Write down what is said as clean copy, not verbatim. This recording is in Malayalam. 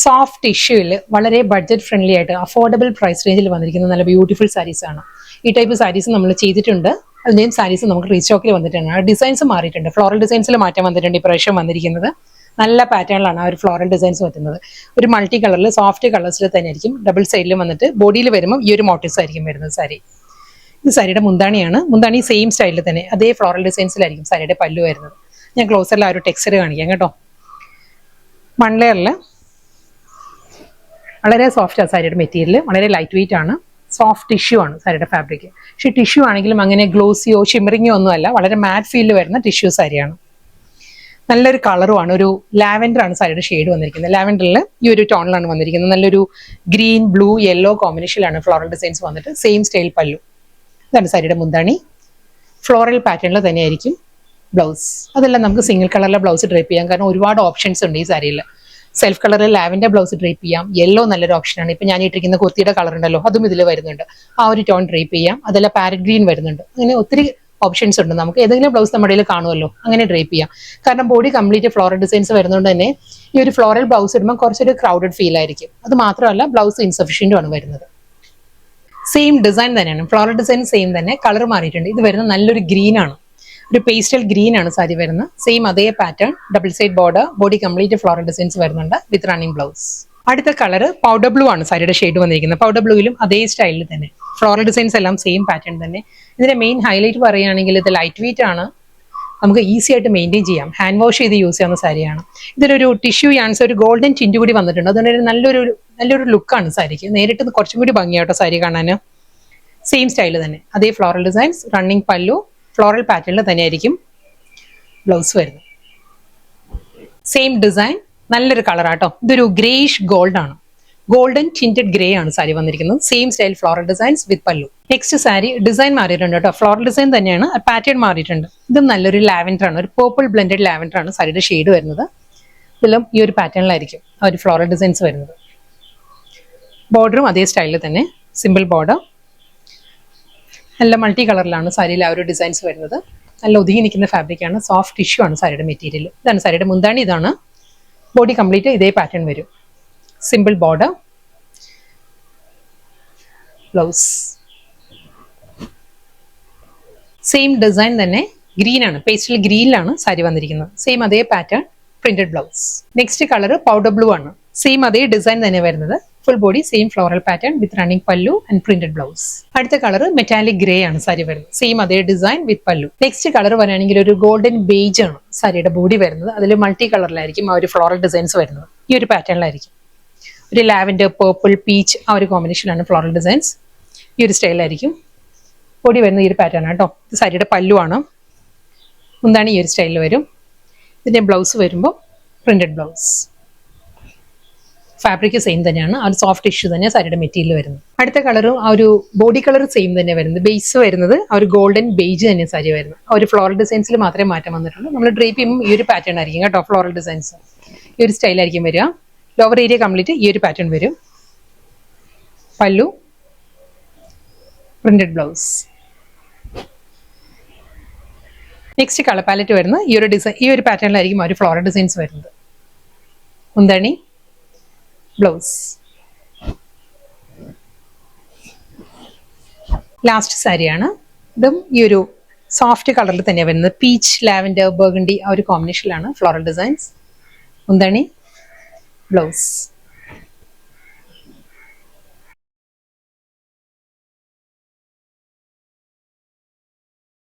സോഫ്റ്റ് ടിഷ്യൂവിൽ വളരെ ബഡ്ജറ്റ് ഫ്രണ്ട്ലി ആയിട്ട് അഫോർഡബിൾ പ്രൈസ് റേഞ്ചിൽ വന്നിരിക്കുന്ന നല്ല ബ്യൂട്ടിഫുൾ സാരീസ് ആണ്. ഈ ടൈപ്പ് സാരീസ് നമ്മൾ ചെയ്തിട്ടുണ്ട്. അതിൻ്റെയും സാരീസ് നമുക്ക് റീസ്റ്റോക്കിൽ വന്നിട്ടുണ്ട്. ഡിസൈൻസ് മാറിയിട്ടുണ്ട്. ഫ്ലോറൽ ഡിസൈൻസിൽ മാറ്റം വന്നിട്ടുണ്ട്. ഇപ്രാവശ്യം വന്നിരിക്കുന്നത് നല്ല പാറ്റേണിലാണ് ആ ഒരു ഫ്ലോറൽ ഡിസൈൻസ് വരുന്നത്. ഒരു മൾട്ടി കളറിൽ സോഫ്റ്റ് കളേഴ്സിൽ തന്നെ ആയിരിക്കും. ഡബിൾ സൈഡിൽ വന്നിട്ട് ബോഡിയിൽ വരുമ്പോൾ ഈ ഒരു മോട്ടീവ്സ് ആയിരിക്കും വരുന്നത് സാരി. ഇത് സാരിയുടെ മുന്താണിയാണ്. മുന്താണി സെയിം സ്റ്റൈലിൽ തന്നെ അതേ ഫ്ലോറൽ ഡിസൈൻസിലായിരിക്കും സാരിയുടെ പല്ലു വരുന്നത്. ഞാൻ ക്ലോസറിൽ ആ ഒരു ടെക്സ്ചർ കാണിക്കാം കേട്ടോ. വൺ ലെയറിൽ വളരെ സോഫ്റ്റാണ് സാരിയുടെ മെറ്റീരിയൽ. വളരെ ലൈറ്റ് വെയിറ്റ് ആണ്. സോഫ്റ്റ് ടിഷ്യൂ ആണ് സാരിയുടെ ഫാബ്രിക്. പക്ഷേ ടിഷ്യൂ ആണെങ്കിലും അങ്ങനെ ഗ്ലോസിയോ ഷിമ്മറിങ്ങോ ഒന്നുമല്ല. വളരെ മാറ്റ് ഫീലിൽ വരുന്ന ടിഷ്യൂ സാരിയാണ്. നല്ലൊരു കളറുമാണ്. ഒരു ലാവൻഡർ ആണ് സാരിയുടെ ഷെയ്ഡ് വന്നിരിക്കുന്നത്. ലാവൻഡറിൽ ഈ ഒരു ടോണിലാണ് വന്നിരിക്കുന്നത്. നല്ലൊരു ഗ്രീൻ ബ്ലൂ യെല്ലോ കോമ്പിനേഷനിലാണ് ഫ്ലോറൽ ഡിസൈൻസ് വന്നിട്ട് സെയിം സ്റ്റൈൽ പല്ലു. ഇതാണ് സാരിയുടെ മുന്താണി. ഫ്ലോറൽ പാറ്റേണിൽ തന്നെയായിരിക്കും ബ്ലൗസ്. അതെല്ലാം നമുക്ക് സിംഗിൾ കളറിലെ ബ്ലൗസ് ഡ്രൈപ്പ് ചെയ്യാം. കാരണം ഒരുപാട് ഓപ്ഷൻസ് ഉണ്ട് ഈ സാരിയിൽ. സെൽഫ് കളറിൽ ലാവൻഡർ ബ്ലൗസ് ഡ്രൈപ്പ് ചെയ്യാം. യെല്ലോ നല്ലൊരു ഓപ്ഷനാണ്. ഇപ്പം ഞാൻ ഇട്ടിരിക്കുന്ന കുർത്തിയുടെ കളർ ഉണ്ടല്ലോ, അതും ഇതിൽ വരുന്നുണ്ട്. ആ ഒരു ടോൺ ഡ്രൈപ്പ് ചെയ്യാം. അതെല്ലാം പാരറ്റ് ഗ്രീൻ വരുന്നുണ്ട്. അങ്ങനെ ഒത്തിരി ഓപ്ഷൻസ് ഉണ്ട്. നമുക്ക് ഏതെങ്കിലും ബ്ലൗസ് നമ്മുടെ കയ്യിൽ കാണുമല്ലോ, അങ്ങനെ ഡ്രൈപ്പ് ചെയ്യാം. കാരണം ബോഡി കംപ്ലീറ്റ് ഫ്ലോറൽ ഡിസൈൻസ് വരുന്നതുകൊണ്ട് തന്നെ ഈ ഒരു ഫ്ലോറൽ ബ്ലൗസ് ഇടുമ്പോൾ കുറച്ചൊരു ക്രൗഡഡ് ഫീൽ ആയിരിക്കും. അത് മാത്രമല്ല ബ്ലൗസ് ഇൻസഫിഷ്യൻറ്റും ആണ് വരുന്നത്. സെയിം ഡിസൈൻ തന്നെയാണ്. ഫ്ലോറൽ ഡിസൈൻ സെയിം തന്നെ. കളർ മാറിയിട്ടുണ്ട്. ഇത് വരുന്നത് നല്ലൊരു ഗ്രീൻ ആണ്. ഒരു പേസ്റ്റൽ ഗ്രീൻ ആണ് സാരി വരുന്നത്. സെയിം അതേ pattern, double side border, body complete floral designs വരുന്നുണ്ട് വിത്ത് റണ്ണിങ് ബ്ലൗസ്. അടുത്ത കളർ പൗഡർ ബ്ലൂ ആണ് സാരിയുടെ ഷെയ്ഡ് വന്നിരിക്കുന്നത്. പൗഡർ ബ്ലൂയിലും അതേ സ്റ്റൈലിൽ തന്നെ ഫ്ലോറൽ ഡിസൈൻസ് എല്ലാം സെയിം പാറ്റേൺ തന്നെ. ഇതിന്റെ മെയിൻ ഹൈലൈറ്റ് പറയുകയാണെങ്കിൽ ഇത് ലൈറ്റ് വെയിറ്റ് ആണ്. നമുക്ക് ഈസി ആയിട്ട് മെയിൻറ്റെയിൻ ചെയ്യാം. ഹാൻഡ് വാഷ് ചെയ്ത് യൂസ് ചെയ്യാവുന്ന സാരിയാണ്. ഇതിലൊരു ടിഷ്യൂ യാൻസ് ഒരു ഗോൾഡൻ ടിൻറ്റ് കൂടി വന്നിട്ടുണ്ട്. അതുകൊണ്ട് നല്ലൊരു ലുക്കാണ് സാരിക്ക്. നേരിട്ട് കുറച്ചും കൂടി ഭംഗിയാട്ടോ സാരി കാണാൻ. സെയിം സ്റ്റൈൽ തന്നെ അതേ ഫ്ലോറൽ ഡിസൈൻസ്, റണ്ണിങ് പല്ലു, ഫ്ലോറൽ പാറ്റേണിൽ തന്നെയായിരിക്കും ബ്ലൗസ് വരുന്നത്. സെയിം ഡിസൈൻ, നല്ലൊരു കളറാട്ടോ. ഇതൊരു ഗ്രേയിഷ് ഗോൾഡ് ആണ്. ഗോൾഡൻ ടിൻറ്റഡ് ഗ്രേ ആണ് സാരി വന്നിരിക്കുന്നത്. സെയിം സ്റ്റൈൽ ഫ്ലോറൽ ഡിസൈൻസ് വിത്ത് പല്ലു. നെക്സ്റ്റ് സാരി ഡിസൈൻ മാറിയിട്ടുണ്ട് കേട്ടോ. ഫ്ലോറൽ ഡിസൈൻ തന്നെയാണ്, പാറ്റേൺ മാറിയിട്ടുണ്ട്. ഇതും നല്ലൊരു ലാവൻഡർ ആണ്. ഒരു പേർപ്പിൾ ബ്ലെൻഡഡ് ലാവൻഡർ ആണ് സാരിയുടെ ഷെയ്ഡ് വരുന്നത്. ഇതിലും ഈ ഒരു പാറ്റേണിലായിരിക്കും ആ ഒരു ഫ്ലോറൽ ഡിസൈൻസ് വരുന്നത്. ബോർഡറും അതേ സ്റ്റൈലിൽ തന്നെ സിമ്പിൾ ബോർഡർ. നല്ല മൾട്ടി കളറിലാണ് സാരിയിൽ ആ ഒരു ഡിസൈൻസ് വരുന്നത്. നല്ല ഒതുങ്ങി നിൽക്കുന്ന ഫാബ്രിക്കാണ്. സോഫ്റ്റ് ടിഷ്യൂ ആണ് സാരിയുടെ മെറ്റീരിയൽ. ഇതാണ് സാരിയുടെ മുന്താണി. ഇതാണ് ബോഡി കംപ്ലീറ്റ് ഇതേ പാറ്റേൺ വരും. Simple border, blouse same design തന്നെ. ഗ്രീൻ ആണ്, പേസ്റ്റൽ ഗ്രീനിലാണ് സാരി വന്നിരിക്കുന്നത്. സെയിം അതേ pattern, printed blouse. Next colour powder blue ആണ്. സെയിം അതേ ഡിസൈൻ തന്നെ വരുന്നത്. Full body same floral pattern വിത്ത് റണ്ണിങ് പല്ലു ആൻഡ് പ്രിന്റഡ് ബ്ലൗസ്. അടുത്ത കളർ മെറ്റാലിക് ഗ്രേ ആണ് സാരി വരുന്നത്. സെയിം അതേ ഡിസൈൻ വിത്ത് പല്ലു. നെക്സ്റ്റ് കളർ പറയുകയാണെങ്കിൽ ഒരു ഗോൾഡൻ ബേജ് ആണ് സാരിയുടെ ബോഡി വരുന്നത്. അതിൽ മൾട്ടി കളറിലായിരിക്കും ആ ഒരു ഫ്ലോറൽ ഡിസൈൻസ് വരുന്നത്. ഈ ഒരു പാറ്റേണിലായിരിക്കും. ഒരു ലാവൻഡർ, പേർപ്പിൾ, പീച്ച് ആ ഒരു കോമ്പിനേഷനാണ് ഫ്ലോറൽ ഡിസൈൻസ്. ഈ ഒരു സ്റ്റൈലായിരിക്കും ബോഡി വരുന്ന. ഈ ഒരു പാറ്റേൺ ആണ് കേട്ടോ. ഇത് സാരിയുടെ പല്ലു ആണ്. മുന്താണി ഈ ഒരു സ്റ്റൈലിൽ വരും. ഇതിന്റെ ബ്ലൗസ് വരുമ്പോൾ പ്രിന്റഡ് ബ്ലൗസ്. ഫാബ്രിക് സെയിം തന്നെയാണ്. ആ ഒരു സോഫ്റ്റ് ടിഷ്യൂ തന്നെ സാരിയുടെ മെറ്റീരിയൽ വരുന്നത്. അടുത്ത കളറും ആ ഒരു ബോഡി കളർ സെയിം തന്നെ വരുന്നത്. ബേസ് വരുന്നത് ആ ഒരു ഗോൾഡൻ ബേജ് തന്നെ സാരി വരുന്നത്. ആ ഒരു ഫ്ലോറൽ ഡിസൈൻസിൽ മാത്രമേ മാറ്റം വന്നിട്ടുള്ളൂ. നമ്മൾ ഡ്രൈപ്പ് ചെയ്യുമ്പോൾ ഈ ഒരു പാറ്റേൺ ആയിരിക്കും കേട്ടോ. ഫ്ലോറൽ ഡിസൈൻസ് ഈ ഒരു സ്റ്റൈലായിരിക്കും വരിക. ലോവർ ഏരിയ കംപ്ലീറ്റ് ഈ ഒരു പാറ്റേൺ വരും. പല്ലു, printed blouse. Next colour palette വരുന്ന ഈ ഒരു ഡിസൈൻ, ഈ ഒരു പാറ്റേണിലായിരിക്കും ആ ഒരു ഫ്ലോറൽ ഡിസൈൻസ് വരുന്നത്. മുന്താണി, ബ്ലൗസ്. ലാസ്റ്റ് സാരിയാണ്. ഇതും ഈ ഒരു സോഫ്റ്റ് കളറിൽ തന്നെയാണ് വരുന്നത്. പീച്ച്, ലാവൻഡർ, ബർഗണ്ടി ആ ഒരു കോമ്പിനേഷനിലാണ് ഫ്ലോറൽ ഡിസൈൻസ്. മുന്താണി, ബ്ലൗസ്.